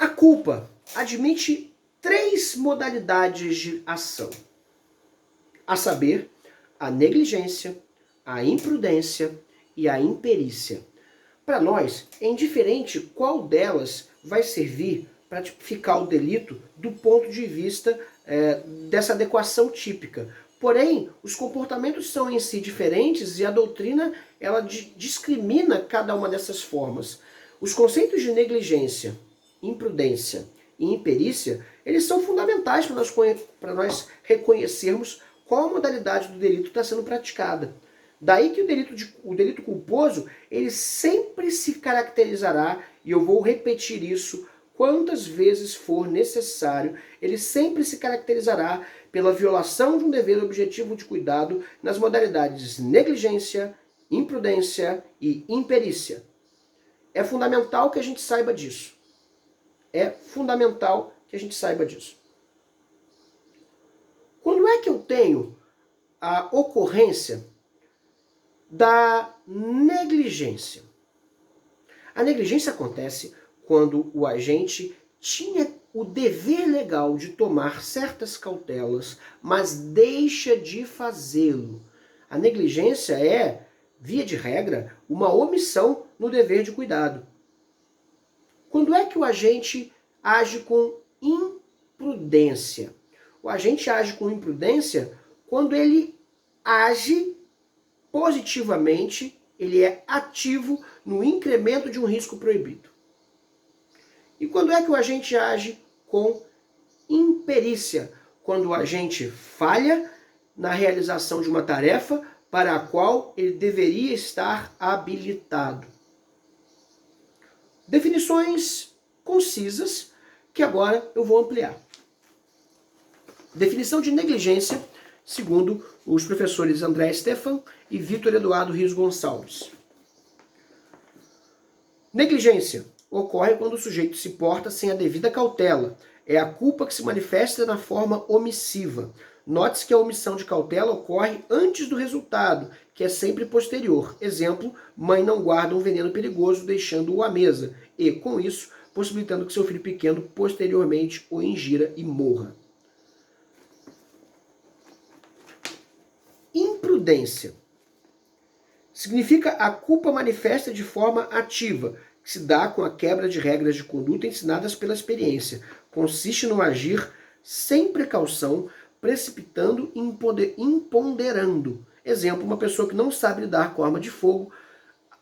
A culpa admite três modalidades de ação, a saber, a negligência, a imprudência e a imperícia. Para nós, é indiferente qual delas vai servir para tipificar o delito do ponto de vista dessa adequação típica. Porém, os comportamentos são em si diferentes e a doutrina ela discrimina cada uma dessas formas. Os conceitos de negligência, imprudência e imperícia, eles são fundamentais para nós reconhecermos qual a modalidade do delito está sendo praticada. Daí que o delito culposo, ele sempre se caracterizará, e eu vou repetir isso quantas vezes for necessário, ele sempre se caracterizará pela violação de um dever objetivo de cuidado nas modalidades negligência, imprudência e imperícia. É fundamental que a gente saiba disso. É fundamental que a gente saiba disso. Quando é que eu tenho a ocorrência da negligência? A negligência acontece quando o agente tinha o dever legal de tomar certas cautelas, mas deixa de fazê-lo. A negligência é, via de regra, uma omissão no dever de cuidado. Quando é que o agente age com imprudência? O agente age com imprudência quando ele age positivamente, ele é ativo no incremento de um risco proibido. E quando é que o agente age com imperícia? Quando o agente falha na realização de uma tarefa para a qual ele deveria estar habilitado. Definições concisas que agora eu vou ampliar. Definição de negligência, segundo os professores André Stefan e Vitor Eduardo Rios Gonçalves. Negligência ocorre quando o sujeito se porta sem a devida cautela. É a culpa que se manifesta na forma omissiva. Note-se que a omissão de cautela ocorre antes do resultado, que é sempre posterior. Exemplo, mãe não guarda um veneno perigoso deixando-o à mesa e, com isso, possibilitando que seu filho pequeno posteriormente o ingira e morra. Imprudência significa a culpa manifesta de forma ativa, que se dá com a quebra de regras de conduta ensinadas pela experiência. Consiste no agir sem precaução, precipitando e imponderando. Exemplo, uma pessoa que não sabe lidar com arma de fogo,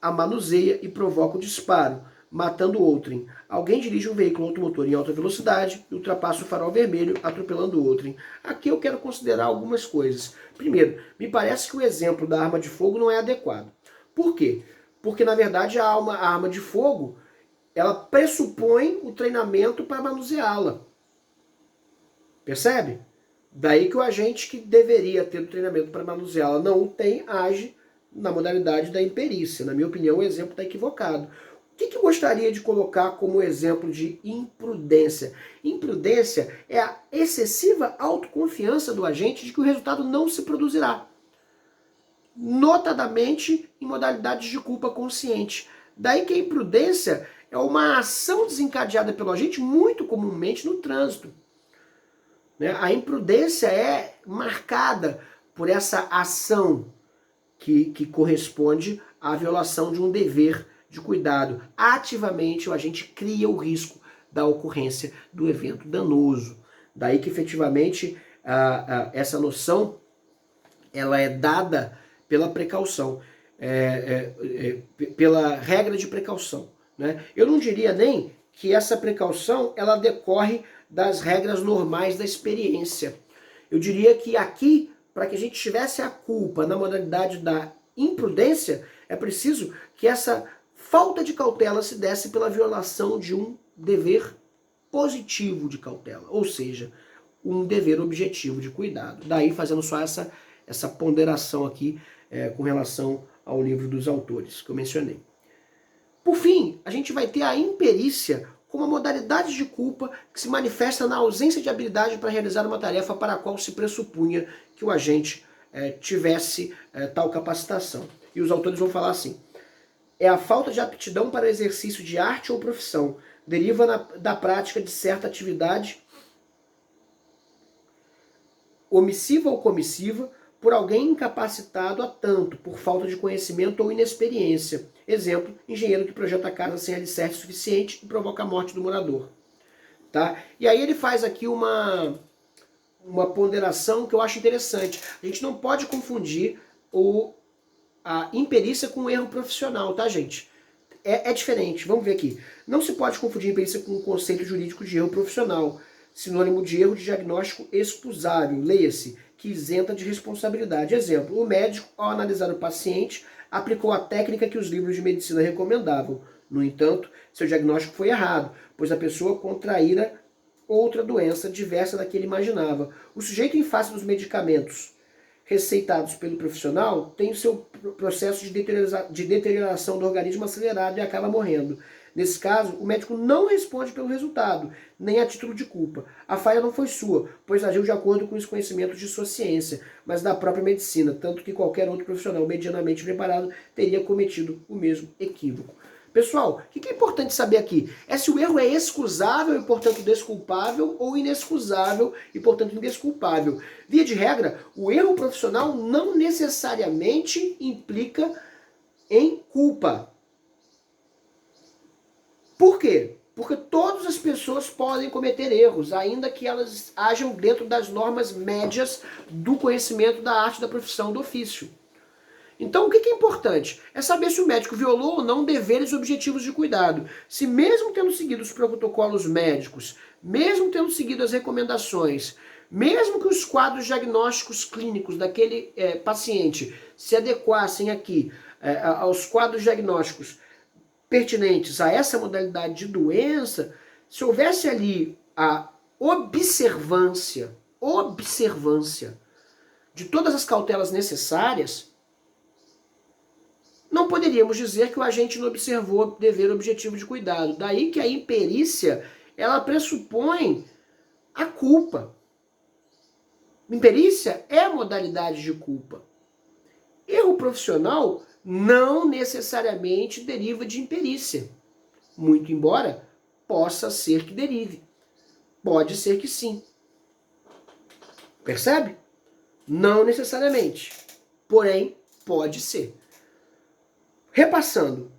a manuseia e provoca o disparo, matando outrem. Alguém dirige um veículo automotor em alta velocidade e ultrapassa o farol vermelho, atropelando outrem. Aqui eu quero considerar algumas coisas. Primeiro, me parece que o exemplo da arma de fogo não é adequado. Por quê? Porque, na verdade, a arma de fogo, ela pressupõe o treinamento para manuseá-la. Percebe? Daí que o agente que deveria ter o treinamento para manuseá-la não o tem, age na modalidade da imperícia. Na minha opinião, o exemplo está equivocado. O que eu gostaria de colocar como exemplo de imprudência? Imprudência é a excessiva autoconfiança do agente de que o resultado não se produzirá. Notadamente em modalidades de culpa consciente. Daí que a imprudência é uma ação desencadeada pelo agente muito comumente no trânsito. A imprudência é marcada por essa ação que corresponde à violação de um dever de cuidado. Ativamente o agente cria o risco da ocorrência do evento danoso. Daí que efetivamente essa noção ela é dada pela precaução, pela regra de precaução. Né? Eu não diria nem que essa precaução ela decorre das regras normais da experiência. Eu diria que aqui, para que a gente tivesse a culpa na modalidade da imprudência, é preciso que essa falta de cautela se desse pela violação de um dever positivo de cautela, ou seja, um dever objetivo de cuidado. Daí fazendo só essa ponderação aqui com relação ao livro dos autores que eu mencionei. Por fim, a gente vai ter a imperícia como a modalidade de culpa que se manifesta na ausência de habilidade para realizar uma tarefa para a qual se pressupunha que o agente tivesse tal capacitação. E os autores vão falar assim: é a falta de aptidão para o exercício de arte ou profissão. Deriva da prática de certa atividade omissiva ou comissiva por alguém incapacitado a tanto, por falta de conhecimento ou inexperiência. Exemplo, engenheiro que projeta a casa sem alicerce suficiente e provoca a morte do morador. Tá? E aí ele faz aqui uma ponderação que eu acho interessante. A gente não pode confundir a imperícia com o erro profissional, tá, gente? É diferente. Vamos ver aqui. Não se pode confundir imperícia com o conceito jurídico de erro profissional, sinônimo de erro de diagnóstico excusável, leia-se, que isenta de responsabilidade. Exemplo, o médico, ao analisar o paciente, aplicou a técnica que os livros de medicina recomendavam. No entanto, seu diagnóstico foi errado, pois a pessoa contraíra outra doença diversa da que ele imaginava. O sujeito, em face dos medicamentos receitados pelo profissional, tem o seu processo de deterioração do organismo acelerado e acaba morrendo. Nesse caso, o médico não responde pelo resultado, nem a título de culpa. A falha não foi sua, pois agiu de acordo com os conhecimentos de sua ciência, mas da própria medicina, tanto que qualquer outro profissional medianamente preparado teria cometido o mesmo equívoco. Pessoal, o que é importante saber aqui? É se o erro é excusável e, portanto, desculpável, ou inexcusável e, portanto, indesculpável. Via de regra, o erro profissional não necessariamente implica em culpa. Por quê? Porque todas as pessoas podem cometer erros, ainda que elas ajam dentro das normas médias do conhecimento da arte, da profissão, do ofício. Então, o que é importante? É saber se o médico violou ou não deveres e objetivos de cuidado. Se mesmo tendo seguido os protocolos médicos, mesmo tendo seguido as recomendações, mesmo que os quadros diagnósticos clínicos daquele paciente se adequassem aqui aos quadros diagnósticos pertinentes a essa modalidade de doença, se houvesse ali a observância de todas as cautelas necessárias, não poderíamos dizer que o agente não observou dever objetivo de cuidado. Daí que a imperícia, ela pressupõe a culpa. Imperícia é a modalidade de culpa. Erro profissional não necessariamente deriva de imperícia. Muito embora possa ser que derive. Pode ser que sim. Percebe? Não necessariamente. Porém, pode ser. Repassando,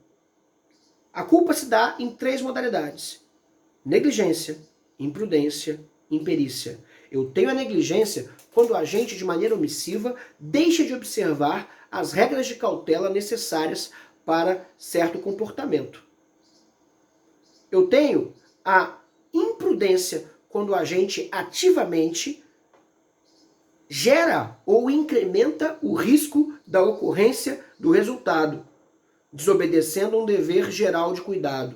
a culpa se dá em 3 modalidades: negligência, imprudência, imperícia. Eu tenho a negligência quando o agente, de maneira omissiva, deixa de observar as regras de cautela necessárias para certo comportamento. Eu tenho a imprudência quando o agente ativamente gera ou incrementa o risco da ocorrência do resultado, desobedecendo um dever geral de cuidado.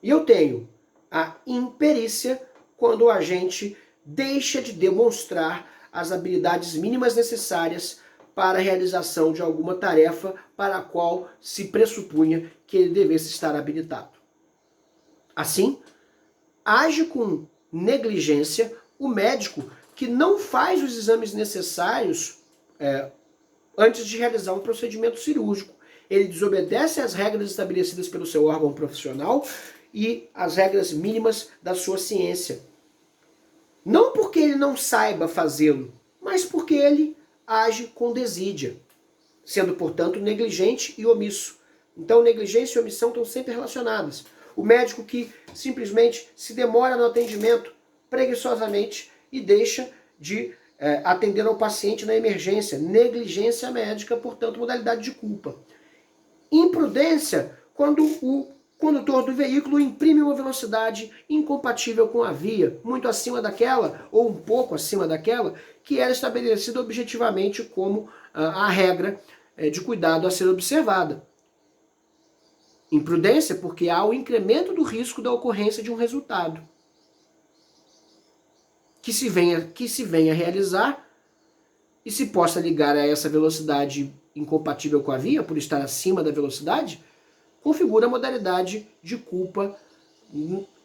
E eu tenho a imperícia quando o agente deixa de demonstrar as habilidades mínimas necessárias para a realização de alguma tarefa para a qual se pressupunha que ele devesse estar habilitado. Assim, age com negligência o médico que não faz os exames necessários antes de realizar um procedimento cirúrgico. Ele desobedece às regras estabelecidas pelo seu órgão profissional e às regras mínimas da sua ciência. Não porque ele não saiba fazê-lo, mas porque ele age com desídia, sendo, portanto, negligente e omisso. Então, negligência e omissão estão sempre relacionadas. O médico que simplesmente se demora no atendimento preguiçosamente e deixa de atender ao paciente na emergência. Negligência médica, portanto, modalidade de culpa. Imprudência, quando o condutor do veículo imprime uma velocidade incompatível com a via, muito acima daquela, ou um pouco acima daquela, que era estabelecida objetivamente como a regra de cuidado a ser observada. Imprudência, porque há o incremento do risco da ocorrência de um resultado que se venha a realizar e se possa ligar a essa velocidade incompatível com a via, por estar acima da velocidade, configura a modalidade de culpa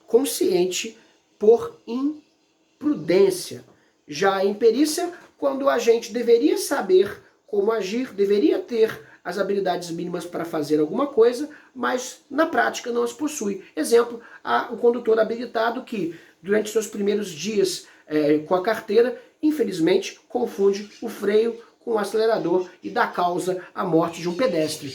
consciente por imprudência. Já a imperícia, quando o agente deveria saber como agir, deveria ter as habilidades mínimas para fazer alguma coisa, mas na prática não as possui. Exemplo, o condutor habilitado que, durante seus primeiros dias com a carteira, infelizmente confunde o freio com o acelerador e dá causa à morte de um pedestre.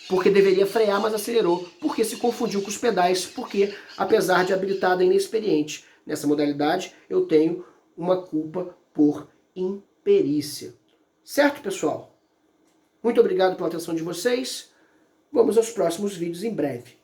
Porque deveria frear, mas acelerou, porque se confundiu com os pedais, porque, apesar de habilitada e inexperiente nessa modalidade, eu tenho uma culpa por imperícia. Certo, pessoal? Muito obrigado pela atenção de vocês. Vamos aos próximos vídeos em breve.